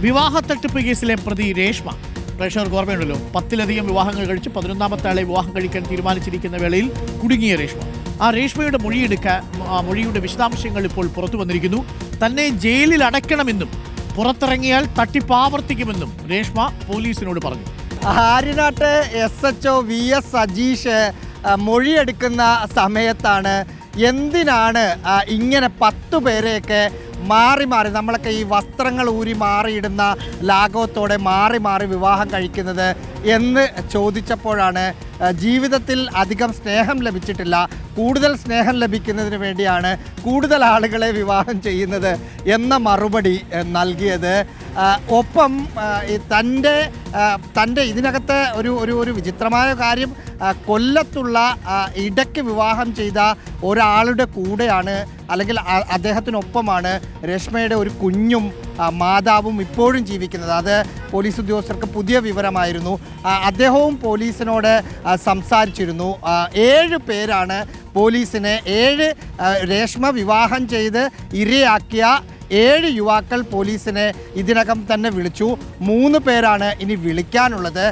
വിവാഹ തട്ടിപ്പ് കേസിലെ പ്രതി രേഷ്മ, പ്രേക്ഷകർക്ക് ഓർമ്മയുണ്ടല്ലോ, 10ലധികം വിവാഹങ്ങൾ കഴിച്ച് 11ാമത്തെ ആളെ വിവാഹം കഴിക്കാൻ തീരുമാനിച്ചിരിക്കുന്ന വേളയിൽ കുടുങ്ങിയ രേഷ്മ. ആ രേഷ്മയുടെ മൊഴിയുടെ വിശദാംശങ്ങൾ ഇപ്പോൾ പുറത്തു വന്നിരിക്കുന്നു. തന്നെ ജയിലിൽ അടയ്ക്കണമെന്നും പുറത്തിറങ്ങിയാൽ തട്ടിപ്പ് ആവർത്തിക്കുമെന്നും രേഷ്മ പോലീസിനോട് പറഞ്ഞു. ആര്യനാട്ട് SHO VS സജീഷ് മൊഴിയെടുക്കുന്ന സമയത്താണ് എന്തിനാണ് ഇങ്ങനെ 10 പേരെയൊക്കെ മാറി നമ്മളൊക്കെ ഈ വസ്ത്രങ്ങൾ ഊരി മാറിയിടുന്ന ലാഘവത്തോടെ മാറി വിവാഹം കഴിക്കുന്നത് എന്ന് ചോദിച്ചപ്പോഴാണ് ജീവിതത്തിൽ അധികം സ്നേഹം ലഭിച്ചിട്ടില്ല, കൂടുതൽ സ്നേഹം ലഭിക്കുന്നതിന് വേണ്ടിയാണ് കൂടുതൽ ആളുകളെ വിവാഹം ചെയ്യുന്നത് എന്ന മറുപടി നൽകിയത്. ഒപ്പം തൻ്റെ ഇതിനകത്ത് ഒരു വിചിത്രമായ കാര്യം, കൊല്ലത്തുള്ള ഇടയ്ക്ക് വിവാഹം ചെയ്ത ഒരാളുടെ കൂടെയാണ്, അല്ലെങ്കിൽ അദ്ദേഹത്തിനൊപ്പമാണ് രേഷ്മയുടെ ഒരു കുഞ്ഞും മാതാവും ഇപ്പോഴും ജീവിക്കുന്നത്. അത് പോലീസ് ഉദ്യോഗസ്ഥർക്ക് പുതിയ വിവരമായിരുന്നു. അദ്ദേഹവും പോലീസിനോട് സംസാരിച്ചിരുന്നു. 7 പേരാണ് പോലീസിനെ, 7 രേഷ്മ വിവാഹം ചെയ്ത് ഇരയാക്കിയ 7 യുവാക്കൾ പോലീസിനെ ഇതിനകം തന്നെ വിളിച്ചു. 3 പേരാണ് ഇനി വിളിക്കാനുള്ളത്.